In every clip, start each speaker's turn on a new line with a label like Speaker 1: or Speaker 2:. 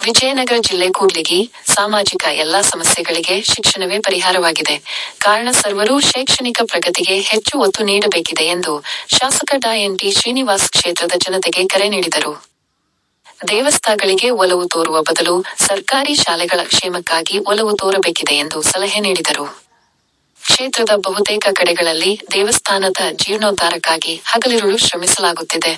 Speaker 1: ವಿಜಯನಗರ ಜಿಲ್ಲೆ ಕೂಡ್ಲಿಗಿ ಸಾಮಾಜಿಕ ಎಲ್ಲಾ ಸಮಸ್ಯೆಗಳಿಗೆ ಶಿಕ್ಷಣವೇ ಪರಿಹಾರವಾಗಿದೆ. ಕಾರಣ ಸರ್ವರೂ ಶೈಕ್ಷಣಿಕ ಪ್ರಗತಿಗೆ ಹೆಚ್ಚು ಒತ್ತು ನೀಡಬೇಕಿದೆ ಎಂದು ಶಾಸಕ ಡಾ ಎನ್ ಟಿ ಶ್ರೀನಿವಾಸ್ ಕ್ಷೇತ್ರದ ಜನತೆಗೆ ಕರೆ ನೀಡಿದರು. ದೇವಸ್ಥಾನಗಳಿಗೆ ಒಲವು ತೋರುವ ಬದಲು ಸರ್ಕಾರಿ ಶಾಲೆಗಳ ಕ್ಷೇಮಕ್ಕಾಗಿ ಒಲವು ತೋರಬೇಕಿದೆ ಎಂದು ಸಲಹೆ ನೀಡಿದರು. ಕ್ಷೇತ್ರದ ಬಹುತೇಕ ಕಡೆಗಳಲ್ಲಿ ದೇವಸ್ಥಾನದ ಜೀರ್ಣೋದ್ಧಾರಕ್ಕಾಗಿ ಹಗಲಿರುಳು ಶ್ರಮಿಸಲಾಗುತ್ತಿದೆ.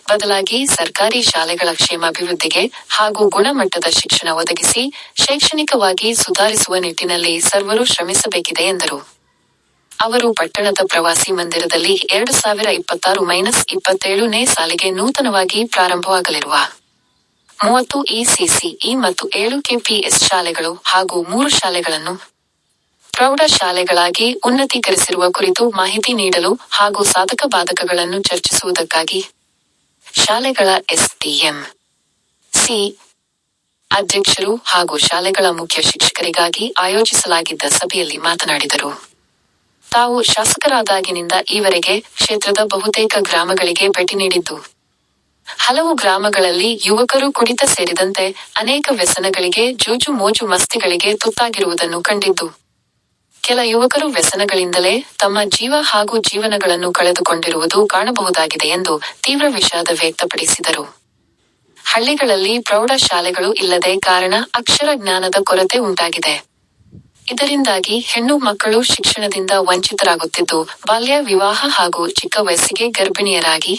Speaker 1: ಬದಲಾಗಿ ಸರ್ಕಾರಿ ಶಾಲೆಗಳ ಕ್ಷೇಮಾಭಿವೃದ್ಧಿಗೆ ಹಾಗೂ ಗುಣಮಟ್ಟದ ಶಿಕ್ಷಣ ಒದಗಿಸಿ ಶೈಕ್ಷಣಿಕವಾಗಿ ಸುಧಾರಿಸುವ ನಿಟ್ಟಿನಲ್ಲಿ ಸರ್ವರೂ ಶ್ರಮಿಸಬೇಕಿದೆ ಎಂದರು. ಅವರು ಪಟ್ಟಣದ ಪ್ರವಾಸಿ ಮಂದಿರದಲ್ಲಿ 2026-27ನೇ ಸಾಲಿಗೆ ನೂತನವಾಗಿ ಪ್ರಾರಂಭವಾಗಲಿರುವ 30 ECCE ಮತ್ತು 7 KPS ಶಾಲೆಗಳು ಹಾಗೂ 3 ಶಾಲೆಗಳನ್ನು ಪ್ರೌಢ ಶಾಲೆಗಳಾಗಿ ಉನ್ನತೀಕರಿಸಿರುವ ಕುರಿತು ಮಾಹಿತಿ ನೀಡಲು ಹಾಗೂ ಸಾಧಕ ಬಾಧಕಗಳನ್ನು ಚರ್ಚಿಸುವುದಕ್ಕಾಗಿ ಶಾಲೆಗಳ SDM, ಸಿ ಅಧ್ಯಕ್ಷರು ಹಾಗೂ ಶಾಲೆಗಳ ಮುಖ್ಯ ಶಿಕ್ಷಕರಿಗಾಗಿ ಆಯೋಜಿಸಲಾಗಿದ್ದ ಸಭೆಯಲ್ಲಿ ಮಾತನಾಡಿದರು. ತಾವು ಶಾಸಕರಾದಾಗಿನಿಂದ ಈವರೆಗೆ ಕ್ಷೇತ್ರದ ಬಹುತೇಕ ಗ್ರಾಮಗಳಿಗೆ ಭೇಟಿ ನೀಡಿದ್ದು, ಹಲವು ಗ್ರಾಮಗಳಲ್ಲಿ ಯುವಕರು ಕುಡಿತ ಸೇರಿದಂತೆ ಅನೇಕ ವ್ಯಸನಗಳಿಗೆ ಜೂಜು ಮೋಜು ಮಸ್ತಿಗಳಿಗೆ ತುತ್ತಾಗಿರುವುದನ್ನು ಕಂಡಿದ್ದು, ಕೆಲ ಯುವಕರು ವ್ಯಸನಗಳಿಂದಲೇ ತಮ್ಮ ಜೀವ ಹಾಗೂ ಜೀವನಗಳನ್ನು ಕಳೆದುಕೊಂಡಿರುವುದು ಕಾಣಬಹುದಾಗಿದೆ ಎಂದು ತೀವ್ರ ವಿಷಾದ ವ್ಯಕ್ತಪಡಿಸಿದರು. ಹಳ್ಳಿಗಳಲ್ಲಿ ಪ್ರೌಢ ಶಾಲೆಗಳು ಇಲ್ಲದೆ ಕಾರಣ ಅಕ್ಷರ ಜ್ಞಾನದ ಕೊರತೆ ಉಂಟಾಗಿದೆ. ಇದರಿಂದಾಗಿ ಹೆಣ್ಣು ಮಕ್ಕಳು ಶಿಕ್ಷಣದಿಂದ ವಂಚಿತರಾಗುತ್ತಿದ್ದು, ಬಾಲ್ಯ ವಿವಾಹ ಹಾಗೂ ಚಿಕ್ಕ ವಯಸ್ಸಿಗೆ ಗರ್ಭಿಣಿಯರಾಗಿ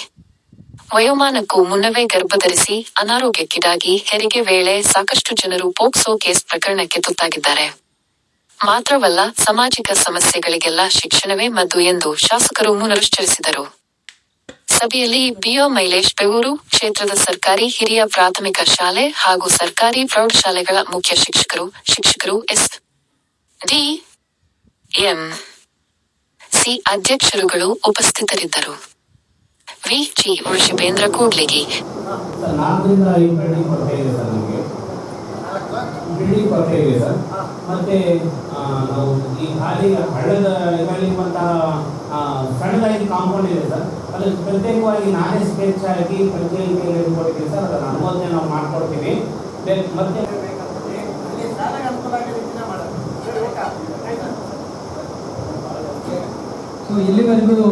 Speaker 1: ವಯೋಮಾನಕ್ಕೂ ಮುನ್ನವೇ ಗರ್ಭಧರಿಸಿ ಅನಾರೋಗ್ಯಕ್ಕೀಡಾಗಿ ಹೆರಿಗೆ ವೇಳೆ ಸಾಕಷ್ಟು ಜನರು ಪೋಕ್ಸೋ ಕೇಸ್ ಪ್ರಕರಣಕ್ಕೆ ತುತ್ತಾಗಿದ್ದಾರೆ. ಮಾತ್ರವಲ್ಲ, ಸಾಮಾಜಿಕ ಸಮಸ್ಯೆಗಳಿಗೆಲ್ಲ ಶಿಕ್ಷಣವೇ ಮದ್ದು ಎಂದು ಶಾಸಕರು ಪುನರುಚ್ಚರಿಸಿದರು. ಸಭೆಯಲ್ಲಿ BO ಮೈಲೇಶ್ ಬೆವೂರು, ಕ್ಷೇತ್ರದ ಸರ್ಕಾರಿ ಹಿರಿಯ ಪ್ರಾಥಮಿಕ ಶಾಲೆ ಹಾಗೂ ಸರ್ಕಾರಿ ಪ್ರೌಢಶಾಲೆಗಳ ಮುಖ್ಯ ಶಿಕ್ಷಕರು SDM, ಸಿ ಅಧ್ಯಕ್ಷರುಗಳು ಉಪಸ್ಥಿತರಿದ್ದರು. VG ವೃಷಭೇಂದ್ರ ಕೂಡ್ಲಿಗಿ.
Speaker 2: ಬಿಲ್ಡಿಂಗ್ ಕೊರತೆ ಇದೆ ಸರ್. ಮತ್ತೆ ನಾವು ಈ ಖಾಲಿ ಹಳ್ಳದ ಇರುವಂತಹ ಸಣ್ಣದಾಗಿ ಕಾಂಪೌಂಡ್ ಇದೆ ಸರ್. ಅಲ್ಲಿ ಪ್ರತ್ಯೇಕವಾಗಿ ನಾನೇ ಸ್ಕೆಚ್ ಹಾಕಿ ಪಂಚಾಯಿತಿಯಲ್ಲಿ ಕೊಡ್ತೀವಿ ಸರ್. ಅದರ ಅನುಮೋದನೆ ನಾವು ಮಾಡ್ಕೊಡ್ತೀವಿ. ಮತ್ತೆ
Speaker 3: ಇಲ್ಲಿವರೆಗೂ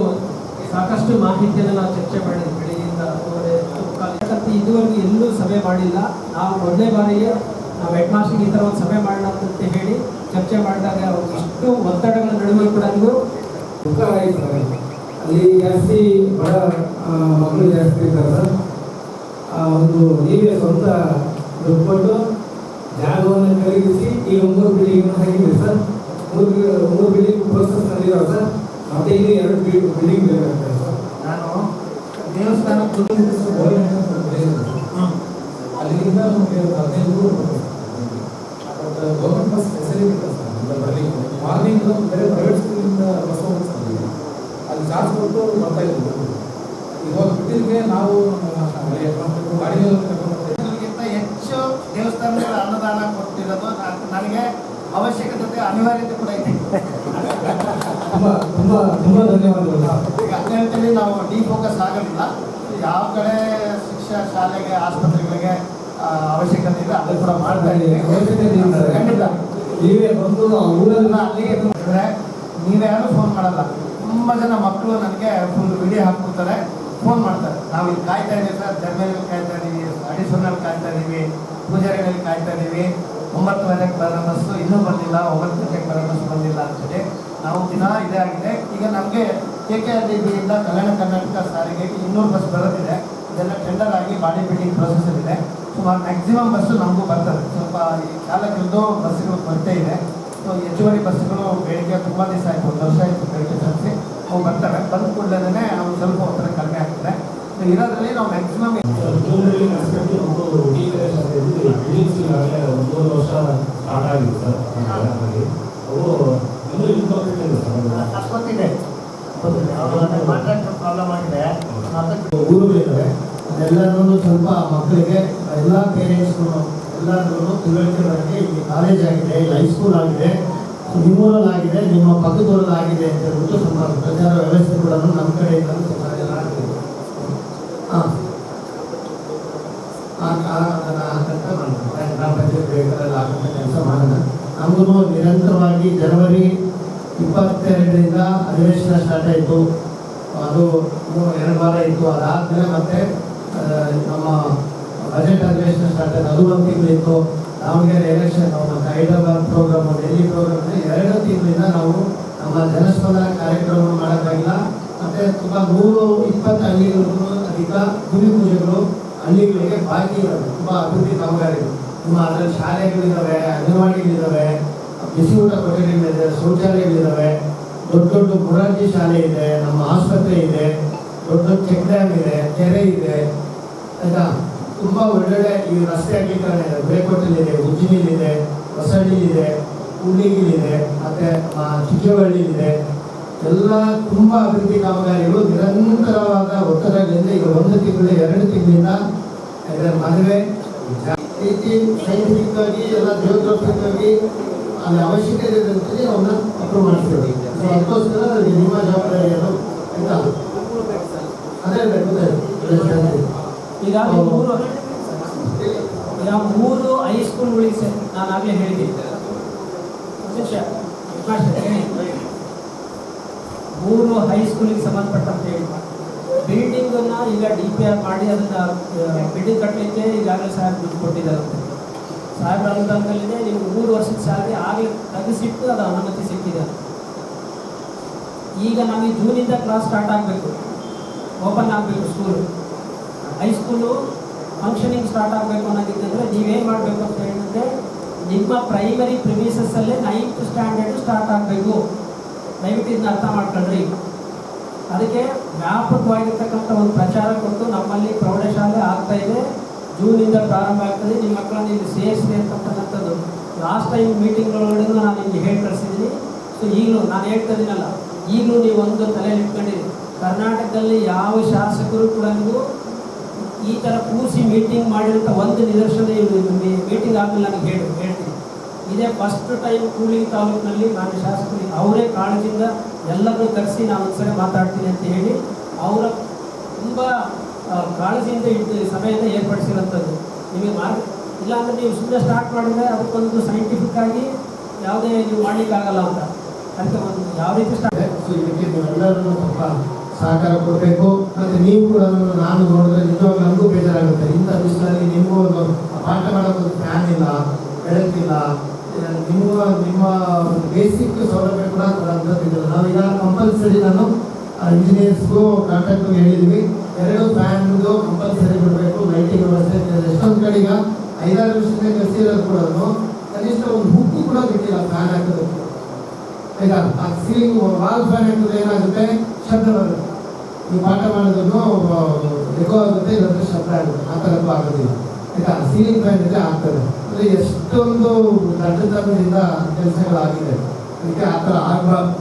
Speaker 3: ಸಾಕಷ್ಟು ಮಾಹಿತಿಯನ್ನು ನಾವು ಚರ್ಚೆ ಮಾಡಿದ್ವಿ. ಬೆಳಿಗ್ಗೆಯಿಂದ ಇದುವರೆಗೂ ಎಲ್ಲೂ ಸಭೆ ಮಾಡಿಲ್ಲ. ನಾವು ಮೊದಲನೇ ಬಾರಿಗೆ ನಾವು ಹೆಡ್ ಮಾಸ್ಟರ್ ಈ ಥರ ಒಂದು ಸಭೆ ಮಾಡೋಣ ಅಂತ ಹೇಳಿ ಚರ್ಚೆ ಮಾಡಿದಾಗ ಇಷ್ಟು ಒತ್ತಡಗಳ ನಡುವೆ ಕೂಡ
Speaker 4: ದುಃಖ ಆಯಿತು. ಅಲ್ಲಿ ಜಾಸ್ತಿ ಬಡ ಮಕ್ಕಳು ಜಾಸ್ತಿ ಇರ್ತಾರೆ ಸರ್. ಒಂದು ನೀವೇ ಸ್ವಂತ ದುಡ್ಡು ಕೊಟ್ಟು ಜಾಗವನ್ನು ಖರೀದಿಸಿ ಈಗ 3 ಬಿಲ್ಡಿಂಗ್ ಹಾಕಿದೆ ಸರ್. 3 ಬಿಲ್ಡಿಂಗ್ ಪ್ರೋಸೆಸ್ ನಡೆದಿದ್ದಾವೆ ಸರ್. ಮತ್ತೆ ಈಗ 2 ಬಿಲ್ಡಿಂಗ್ ಬೇಕಾಗ್ತದೆ ಸರ್.
Speaker 3: ನಾನು ದೇವಸ್ಥಾನ
Speaker 4: ಅಲ್ಲಿಂದ ನಮಗೆ 15 ದೂರ ಗೌರ್ಮೆಂಟ್ ಬಸ್ ಫೆಸಿಲಿಟಿ ಇದೆ ಸರ್. ಬರಲಿಕ್ಕೆ ಮಾರ್ನಿಂಗ್ ಬೇರೆ ಪ್ರೈವೇಟ್ ಸ್ಕೂಲಿಂದ ಬಸ್ ಹೋಗ್ತೀವಿ. ಅಲ್ಲಿ ಚಾರ್ಜ್ ಕೊಟ್ಟು ಬರ್ತಾ ಇದ್ದೀವಿ. ಇವಾಗ ಬಿಟ್ಟಿದ್ದಕ್ಕೆ ನಾವು
Speaker 5: ಗಾಡಿಗಿಂತ ಹೆಚ್ಚು ದೇವಸ್ಥಾನಗಳ ಅನ್ನದಾನ ಕೊಟ್ಟಿರೋದು ನನಗೆ ಅವಶ್ಯಕತೆ ಅನಿವಾರ್ಯತೆ ಕೂಡ ಇದೆ.
Speaker 4: ತುಂಬ ಧನ್ಯವಾದಗಳು.
Speaker 5: ಈಗ ಹಂಗಂತೇಳಿ ನಾವು ಡಿಫೋಕಸ್ ಆಗೋದಿಲ್ಲ. ಯಾವ ಕಡೆ ಶಿಕ್ಷಣ ಶಾಲೆಗೆ ಆಸ್ಪತ್ರೆಗಳಿಗೆ ಅವಶ್ಯಕತೆ ಇದೆ ಅದು ಕೂಡ ಮಾಡ್ತಾ ಇದ್ದೀವಿ. ಖಂಡಿತ
Speaker 4: ನೀವೇ ಬಂದು ಊರಲ್ಲ
Speaker 5: ಅಲ್ಲಿಗೆ ನೀವ್ಯಾರು ಫೋನ್ ಮಾಡಲ್ಲ. ತುಂಬ ಜನ ಮಕ್ಕಳು ನನಗೆ ಫುಲ್ ವಿಡಿಯೋ ಹಾಕ್ಬಿಡ್ತಾರೆ, ಫೋನ್ ಮಾಡ್ತಾರೆ. ನಾವು ಇಲ್ಲಿ ಕಾಯ್ತಾ ಇದ್ದೀವಿ ಸರ್, ಜರ್ಮನಿಯಲ್ಲಿ ಕಾಯ್ತಾ ಇದ್ದೀವಿ, ಅಡಿಸೋನಲ್ಲಿ ಕಾಯ್ತಾ ಇದ್ದೀವಿ, ಪೂಜಾರಿಗಳಲ್ಲಿ ಕಾಯ್ತಾ ಇದ್ದೀವಿ. 9:30ಕ್ಕೆ ಬರೋ ಬಸ್ಸು ಇನ್ನೂ ಬಂದಿಲ್ಲ, 9 ಗಂಟೆಗೆ ಬರೋ ಬಸ್ ಬಂದಿಲ್ಲ ಅಂತೇಳಿ ನಾವು ದಿನ ಇದೇ ಆಗಿದೆ. ಈಗ ನಮಗೆ KKRDBಯಿಂದ ಕಲ್ಯಾಣ ಕರ್ನಾಟಕ ಸಾರಿಗೆಗೆ 200 ಬಸ್ ಬರೋದಿದೆ. ಇದೆಲ್ಲ ಟೆಂಡರ್ ಆಗಿ ಬಾಡಿ ಬಿಲ್ಡಿಂಗ್ ಪ್ರೊಸೆಸ್ ಇದೆ. ಸುಮಾರು ಮ್ಯಾಕ್ಸಿಮಮ್ ಬಸ್ಸು ನಮಗೂ ಬರ್ತದೆ. ಸ್ವಲ್ಪ ಈ ಚಾಲಕರದ್ದು ಬಸ್ಸುಗಳು ಕೊರತೆ ಇದೆ. ಸೊ ಹೆಚ್ಚುವರಿ ಬಸ್ಸುಗಳು ಬೇಡಿಕೆ ತುಂಬ ದಿವಸ ಆಯಿತು, 1 ವರ್ಷ ಆಯಿತು ಬೇಡಿಕೆ ತರಿಸಿ ಅವು ಬರ್ತವೆ. ಬಂದ ಕೂಡಲೇ ಅವ್ರು ಸ್ವಲ್ಪ ಒತ್ತಡ ಕಡಿಮೆ ಆಗ್ತದೆ. ಸೊ ಇರೋದ್ರಲ್ಲಿ ನಾವು ಮ್ಯಾಕ್ಸಿಮಮ್
Speaker 2: ಜೂನ್ನಲ್ಲಿ ನಡೆಸ್ಬಿಟ್ಟು ಒಂದು ಬಿಲ್ಡಿಂಗ್ಸ್ ಈಗಾಗಲೇ 3 ವರ್ಷ ಸ್ಟಾರ್ಟ್ ಆಗಿದೆ ಸರ್. ಅವು ಇನ್ನೂ ಇನ್ಕಂಪ್ಲೀಟ್ ಇದೆ ಸರ್.
Speaker 5: ಅಷ್ಟೊತ್ತಿದೆ ಕಾಂಟ್ರಾಕ್ಟರ್ ಪ್ರಾಬ್ಲಮ್ ಆಗಿದೆ.
Speaker 2: ಊರುಗಳಿದ್ದಾವೆ.
Speaker 5: ಅದೆಲ್ಲರೂ ಸ್ವಲ್ಪ ಮಕ್ಕಳಿಗೆ ಎಲ್ಲ ಪೇರೆಂಟ್ಸ್ಗೂ ಎಲ್ಲರೂ ತಿಳುವಳಿಕೆ ಬರೋಕ್ಕೆ ಇಲ್ಲಿ ಕಾಲೇಜ್ ಆಗಿದೆ, ಇಲ್ಲಿ ಹೈಸ್ಕೂಲ್ ಆಗಿದೆ, ನಿಮ್ಮೂರಲ್ಲಿ ಆಗಿದೆ, ನಿಮ್ಮ ಪಕ್ಕದೂರಲ್ಲಿ ಆಗಿದೆ ಅಂತ ಹೇಳ್ಬಿಟ್ಟು ಸ್ವಲ್ಪ ಪ್ರಚಾರ ವ್ಯವಸ್ಥೆ ಕೂಡ ನಮ್ಮ ಕಡೆಯಿಂದ ಸ್ವಲ್ಪ ಜನ ಆಗ್ತದೆ. ಅದನ್ನು ಹಾಕಂತ ಗ್ರಾಮ ಪಂಚಾಯತ್ ಬೇಕಾದಲ್ಲಿ ಹಾಕಂತ ಕೆಲಸ ಮಾಡೋಣ. ನಮಗೂ ನಿರಂತರವಾಗಿ ಜನವರಿ 22ರಿಂದ ಅಧಿವೇಶನ ಸ್ಟಾರ್ಟ್ ಆಯಿತು. ಅದು 2 ವಾರ ಇತ್ತು. ಅದಾದಮೇಲೆ ಮತ್ತೆ ನಮ್ಮ ಬಜೆಟ್ ಅಧಿವೇಶನ ಸ್ಟಾರ್ಟ್ ಆಯಿತು. ಅದು 1 ತಿಂಗಳಿತ್ತು. ದಾವಣಗೆರೆ ಎಲೆಕ್ಷನ್, ಮತ್ತು ಹೈದರಾಬಾದ್ ಪ್ರೋಗ್ರಾಮು, ಡೆಲ್ಲಿ ಪ್ರೋಗ್ರಾಮ್ 2 ತಿಂಗಳಿಂದ ನಾವು ನಮ್ಮ ಜನಸ್ಪಂದನ ಕಾರ್ಯಕ್ರಮವನ್ನು ಮಾಡೋಕ್ಕಾಗಿಲ್ಲ. ಮತ್ತು ತುಂಬ 120 ಹಳ್ಳಿಗಳಿಗೂ ಅಧಿಕ ಭೂಮಿ ಪೂಜೆಗಳು ಹಳ್ಳಿಗಳಿಗೆ ಬಾಕಿ ಇರೋದು. ತುಂಬ ಅಭಿವೃದ್ಧಿ ಕಾಮಗಾರಿಗಳು ನಿಮ್ಮ ಅದರಲ್ಲಿ ಶಾಲೆಗಳಿದ್ದಾವೆ, ಅಂಗನವಾಡಿಗಳಿದ್ದಾವೆ, ಬಿಸಿ ಊಟ ಕೊಠಡಿಗಳಿದೆ, ಶೌಚಾಲಯಗಳಿದ್ದಾವೆ, ದೊಡ್ಡ ದೊಡ್ಡ ಮೊರಾರ್ಜಿ ಶಾಲೆ ಇದೆ, ನಮ್ಮ ಆಸ್ಪತ್ರೆ ಇದೆ, ದೊಡ್ಡ ದೊಡ್ಡ ಚೆಕ್ ಡ್ಯಾಮ್ ಇದೆ, ಕೆರೆ ಇದೆ. ಆಯಿತಾ, ತುಂಬ ಒಳ್ಳೊಳ್ಳೆ ಈ ರಸ್ತೆ ಅಗಲೀಕರಣ ಇದೆ. ಬೇಕೋಟೆಲಿದೆ, ಉಜ್ಜಿನಿಲಿದೆ, ಹೊಸಹಳ್ಳಿಲಿದೆ, ಕೂಡ್ಲಿಗಿಲಿದೆ, ಮತ್ತು ಚಿಕ್ಕವಳ್ಳಿಲಿದೆ. ಎಲ್ಲ ತುಂಬ ಅಭಿವೃದ್ಧಿ ಕಾಮಗಾರಿಗಳು ನಿರಂತರವಾದ ಒತ್ತಡಗಳಿಂದ ಈಗ 1 ತಿಂಗಳು 2 ತಿಂಗಳಿಂದ ಇದರ ಮದುವೆ ರೀತಿ ಸೈಂಟಿಫಿಕ್ ಆಗಿ ಎಲ್ಲ ಜಿಯೋಗ್ರಫಿಕ್ ಆಗಿ ಅಲ್ಲಿ ಅವಶ್ಯಕತೆ ಇರೋದಕ್ಕೆ ಅವನ್ನ ಅಪ್ರೂವ್ ಮಾಡಿಸ್ತೀವಿ. ಸೊ ಅದಕ್ಕೋಸ್ಕರ ನಿಮ್ಮ ಜವಾಬ್ದಾರಿ ಅದು. ಆಯ್ತಾ, ಅದೇ
Speaker 3: ಈಗ 3 ಹೈಸ್ಕೂಲ್ಗಳಿಗೆ ನಾನು ಆಗಲೇ ಹೇಳಿದ್ದೆ. 3 ಹೈಸ್ಕೂಲಿಗೆ ಸಂಬಂಧಪಟ್ಟಂತೆ ಹೇಳಿ ಬಿಲ್ಡಿಂಗನ್ನು ಈಗ DPR ಮಾಡಿ ಅದನ್ನು ಬಿಲ್ಡಿಂಗ್ ಕಟ್ಟಲಿಕ್ಕೆ ಈಗಾಗಲೇ ಸಾಹೇಬ್ ದುಡ್ಡು ಕೊಟ್ಟಿದ್ದಾರಂತೆ. ಸಾಹೇಬ್ರ ಅನುದಾನದಲ್ಲಿದೆ. ನೀವು 3 ವರ್ಷದ ಸ್ಯಾಲರಿ ಆಗಲೇ ತೆಗೆಸಿಟ್ಟು ಅದು ಅನುಮತಿ ಸಿಕ್ಕಿದೆ. ಈಗ ನಮಗೆ ಜೂನಿಂದ ಕ್ಲಾಸ್ ಸ್ಟಾರ್ಟ್ ಆಗಬೇಕು, ಓಪನ್ ಆಗಬೇಕು ಸ್ಕೂಲು. ಹೈಸ್ಕೂಲು ಫಂಕ್ಷನಿಂಗ್ ಸ್ಟಾರ್ಟ್ ಆಗಬೇಕು ಅನ್ನೋದಿದ್ದರೆ ನೀವೇನು ಮಾಡಬೇಕು ಅಂತ ಹೇಳಿದ್ರೆ, ನಿಮ್ಮ ಪ್ರೈಮರಿ ಪ್ರಿಮಿಸಸ್ಸಲ್ಲೇ 9th ಸ್ಟ್ಯಾಂಡರ್ಡು ಸ್ಟಾರ್ಟ್ ಆಗಬೇಕು. ದಯವಿಟ್ಟು ಇದನ್ನ ಅರ್ಥ ಮಾಡ್ಕೊಳ್ರಿ. ಅದಕ್ಕೆ ವ್ಯಾಪಕವಾಗಿರ್ತಕ್ಕಂಥ ಒಂದು ಪ್ರಚಾರ ಕೊಟ್ಟು ನಮ್ಮಲ್ಲಿ ಪ್ರೌಢಶಾಲೆ ಆಗ್ತಾ ಇದೆ, ಜೂನಿಂದ ಪ್ರಾರಂಭ ಆಗ್ತದೆ, ನಿಮ್ಮ ಮಕ್ಕಳನ್ನ ಇಲ್ಲಿ ಸೇರಿಸಿದೆ ಅಂತಕ್ಕಂಥದ್ದು ಲಾಸ್ಟ್ ಟೈಮ್ ಮೀಟಿಂಗ್ಗಳೊಳಗೆ ನಾನು ನಿಮಗೆ ಹೇಳಿ ಕಳಿಸಿದ್ದೀನಿ. ಸೊ ಈಗಲೂ ನಾನು ಹೇಳ್ತಾ ಇದ್ದೀನಲ್ಲ, ಈಗಲೂ ನೀವು ಒಂದು ತಲೆಯಲ್ಲಿ ಇಟ್ಕೊಂಡಿರಿ, ಕರ್ನಾಟಕದಲ್ಲಿ ಯಾವ ಶಾಸಕರು ಕೂಡ ನೀವು ಈ ಥರ ಕೂರಿಸಿ ಮೀಟಿಂಗ್ ಮಾಡಿರೋಂಥ ಒಂದು ನಿದರ್ಶನ ಮೀಟಿಂಗ್ ಆದಮೇಲೆ ನನಗೆ ಹೇಳ್ತೀನಿ. ಇದೇ ಫಸ್ಟ್ ಟೈಮ್ ಕೂಡ್ಲಿಗಿ ತಾಲೂಕಿನಲ್ಲಿ ನಾನು ಶಾಸಕರಿಗೆ ಅವರೇ ಕಾಳಜಿಯಿಂದ ಎಲ್ಲರೂ ಕರೆಸಿ ನಾನು ಒಂದ್ಸರಿ ಮಾತಾಡ್ತೀನಿ ಅಂತ ಹೇಳಿ ಅವರ ತುಂಬ ಕಾಳಜಿಯಿಂದ ಸಭೆಯನ್ನು ಏರ್ಪಡಿಸಿರೋಂಥದ್ದು. ನಿಮಗೆ ಇಲ್ಲಾಂದರೆ ನೀವು ಸುಮ್ಮನೆ ಸ್ಟಾರ್ಟ್ ಮಾಡಿದರೆ ಅದಕ್ಕೊಂದು ಸೈಂಟಿಫಿಕ್ ಆಗಿ ಯಾವುದೇ ನೀವು ಮಾಡಲಿಕ್ಕಾಗಲ್ಲ ಅಂತ. ಅದಕ್ಕೆ ಒಂದು ಯಾವ ರೀತಿ ಸ್ಟಾರ್ಟ್.
Speaker 5: ಸೊ ಇದಕ್ಕೆ ನೀವೆಲ್ಲರೂ ಸ್ವಲ್ಪ ಸಹಕಾರ ಕೊಡಬೇಕು. ಮತ್ತು ನೀವು ಕೂಡ ನಾನು ನೋಡಿದ್ರೆ ನಿಜವಾಗ ನನಗೂ ಬೇಜಾರಾಗುತ್ತೆ. ಇಂಥ ವಿಷಯದಲ್ಲಿ ನಿಮಗೂ ಒಂದು ಪಾಠ ಮಾಡೋದು ಫ್ಯಾನ್ ಇಲ್ಲ, ಬೆಳಕಿಲ್ಲ, ನಿಮ್ಮ ಬೇಸಿಕ್ ಸೌಲಭ್ಯ ಕೂಡ ಕೊಡೋಂಥದ್ದು. ನಾವೀಗ ಕಂಪಲ್ಸರಿ ನಾನು ಇಂಜಿನಿಯರ್ಸ್ಗೂ ಕಾಂಟ್ರಾಕ್ಟ್ಗೂ ಹೇಳಿದ್ವಿ, 2 ಫ್ಯಾನ್ದು ಕಂಪಲ್ಸರಿ ಬಿಡಬೇಕು. ಲೈಟಿಂಗ್ ವ್ಯವಸ್ಥೆ ಎಷ್ಟೊಂದು ಕಡೆ ಈಗ 5-6 ವರ್ಷದಿಂದ ಕಲಿಸಿರೋದು ಕೂಡ ಕನಿಷ್ಠ ಒಂದು ಹುಕ್ಕಿ ಕೂಡ ಬಿಟ್ಟಿಲ್ಲ ಫ್ಯಾನ್ ಹಾಕೋದಕ್ಕೆ. ಆಯ್ತಾ, ಆ ಸೀಲಿಂಗ್ ವಾಲ್ ಫ್ಯಾನ್ ಹಾಕಿದ್ರೆ ಏನಾಗುತ್ತೆ, ಶಬ್ದ ಬರುತ್ತೆ. ನೀವು ಪಾಠ ಮಾಡೋದನ್ನು ಎಕೋ ಆಗುತ್ತೆ, ಇಲ್ಲಂದ್ರೆ ಶಬ್ದ ಆಗುತ್ತೆ. ಆ ಥರದ್ದು ಆಗೋದಿಲ್ಲ. ಆಯ್ತಾ, ಸೀಲಿಂಗ್ ಫ್ಯಾನ್ ಇದ್ರೆ ಆಗ್ತದೆ. ಅಂದರೆ ಎಷ್ಟೊಂದು ದಡ್ಡತನದಿಂದ ಕೆಲಸಗಳಾಗಿದೆ. ಅದಕ್ಕೆ ಆ ಥರ ಆಗಬಾರ್ದು.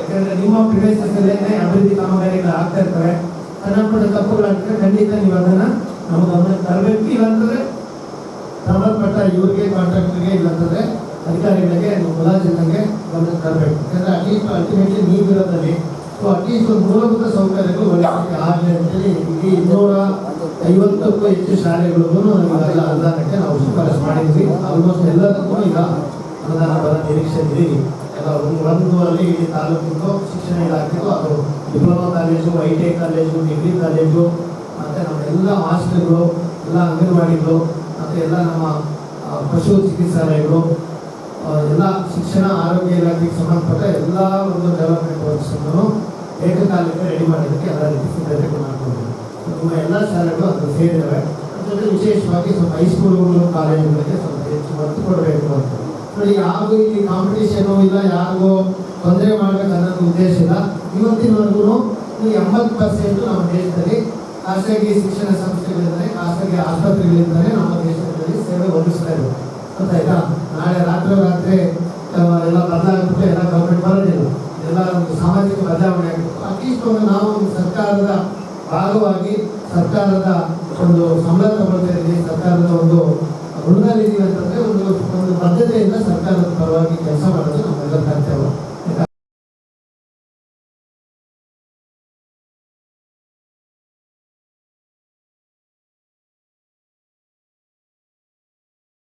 Speaker 5: ಯಾಕಂದರೆ ನಿಮ್ಮ ಪ್ರಿವೇಸಲ್ಲೇ ಅಭಿವೃದ್ಧಿ ಕಾಮಗಾರಿಗಳು ಆಗ್ತಾ ಇರ್ತವೆ. ಸಣ್ಣ ಪುಟ್ಟ ತಪ್ಪುಗಳಾಗಿದ್ರೆ ಖಂಡಿತ ನೀವು ಅದನ್ನು ನಮ್ಮ ಗಮನಕ್ಕೆ ತರಬೇಕು. ಇಲ್ಲಾಂತಂದರೆ ಸಂಬಂಧಪಟ್ಟ ಇವ್ರಿಗೆ, ಕಾಂಟ್ರಾಕ್ಟರ್ಗೆ, ಇಲ್ಲಾಂತಂದರೆ ಅಧಿಕಾರಿಗಳಿಗೆ, ಮುಲಾಜಿಗಳಿಗೆ ಗಮನಕ್ಕೆ ತರಬೇಕು. ಯಾಕಂದರೆ ಅಟ್ಲೀಸ್ಟ್ ಅಲ್ಟಿಮೇಟ್ಲಿ ನೀವಿರೋದಲ್ಲಿ ಸೊ ಅಟ್ಲೀಸ್ಟ್ ಒಂದು ಮೂಲಭೂತ ಸೌಕರ್ಯಗಳು ಒಳ್ಳೆ ಆಗಲಿ ಅಂತೇಳಿ ಇಡೀ 250ಕ್ಕೂ ಹೆಚ್ಚು ಶಾಲೆಗಳಿಗೂ ಇವೆಲ್ಲ ಅನುದಾನಕ್ಕೆ ನಾವು ಶಿಫಾರಸು ಮಾಡಿದ್ವಿ. ಆಲ್ಮೋಸ್ಟ್ ಎಲ್ಲದಕ್ಕೂ ಈಗ ಅನುದಾನ ಬರೋ ನಿರೀಕ್ಷೆ ಇದೀವಿ. ಎಲ್ಲ ಒಂದು ಅಲ್ಲಿ ಇಡೀ ತಾಲೂಕಿಗೂ ಶಿಕ್ಷಣ ಇಲಾಖೆಗೂ, ಅದು diploma college, ITI college, degree college, ಮತ್ತು ನಮ್ಮ ಎಲ್ಲ ಹಾಸ್ಟೆಲ್ಗಳು, ಎಲ್ಲ ಅಂಗನವಾಡಿಗಳು, ಮತ್ತು ಎಲ್ಲ ನಮ್ಮ ಪಶು ಚಿಕಿತ್ಸಾಲಯಗಳು, ಎಲ್ಲ ಶಿಕ್ಷಣ ಆರೋಗ್ಯ ಇಲಾಖೆಗೆ ಸಂಬಂಧಪಟ್ಟ ಎಲ್ಲ ಒಂದು ಡೆವಲಪ್ಮೆಂಟ್ ವರ್ಕ್ಸನ್ನು ಏಕಕಾಲಕ್ಕೆ ರೆಡಿ ಮಾಡೋದಕ್ಕೆ ಎಲ್ಲ ರೀತಿ ಸಿದ್ಧತೆ ಮಾಡ್ಕೊಂಡಿದ್ದೀವಿ. ನಿಮ್ಮ ಎಲ್ಲ ಶಾಲೆಗಳು ಅದು ಸೇರಿದ್ದಾವೆ. ಜೊತೆ ವಿಶೇಷವಾಗಿ ಸ್ವಲ್ಪ ಹೈಸ್ಕೂಲುಗಳು, ಕಾಲೇಜುಗಳಿಗೆ ಸ್ವಲ್ಪ ಹೆಚ್ಚು ಒತ್ತು ಕೊಡಬೇಕು ಅಂತ ನೋಡಿ. ಯಾರಿಗೂ ಇಲ್ಲಿ ಕಾಂಪಿಟೇಷನು ಇಲ್ಲ, ಯಾರಿಗೂ ತೊಂದರೆ ಮಾಡಬೇಕು ಅನ್ನೋದು ಉದ್ದೇಶ ಇಲ್ಲ. ಇವತ್ತಿನವರೆಗೂ 80% ನಮ್ಮ ದೇಶದಲ್ಲಿ ಖಾಸಗಿ ಶಿಕ್ಷಣ ಸಂಸ್ಥೆಗಳಿದ್ದಾರೆ, ಖಾಸಗಿ ಆಸ್ಪತ್ರೆಗಳಿದ್ದಾರೆ. ನಮ್ಮ ದೇಶದಲ್ಲಿ ಸೇವೆ ಒದಗಿಸ್ತಾ ಇದೆ. ಗೊತ್ತಾಯ್ತಾ? ನಾಳೆ ರಾತ್ರಿ ಎಲ್ಲ ಬದಲಾಗ್ಬಿಟ್ಟು ಎಲ್ಲ ಗೌರ್ಮೆಂಟ್ ಬರೋದಿಲ್ಲ. ಎಲ್ಲ ಒಂದು ಸಾಮಾಜಿಕ ಬದಲಾವಣೆ ಆಗಿತ್ತು. ಅಟ್ಲೀಸ್ಟ್ ಒಂದು ನಾವು ಒಂದು ಸರ್ಕಾರದ ಭಾಗವಾಗಿ ಸರ್ಕಾರದ ಒಂದು ಸಂಬಳ ತಗೊಳ್ತಾ ಇದ್ದೀವಿ, ಸರ್ಕಾರದ ಒಂದು ಋಣದಲ್ಲಿದ್ದೀವಿ ಅಂತಂದರೆ ಒಂದು ಬದ್ಧತೆಯಿಂದ ಸರ್ಕಾರದ ಪರವಾಗಿ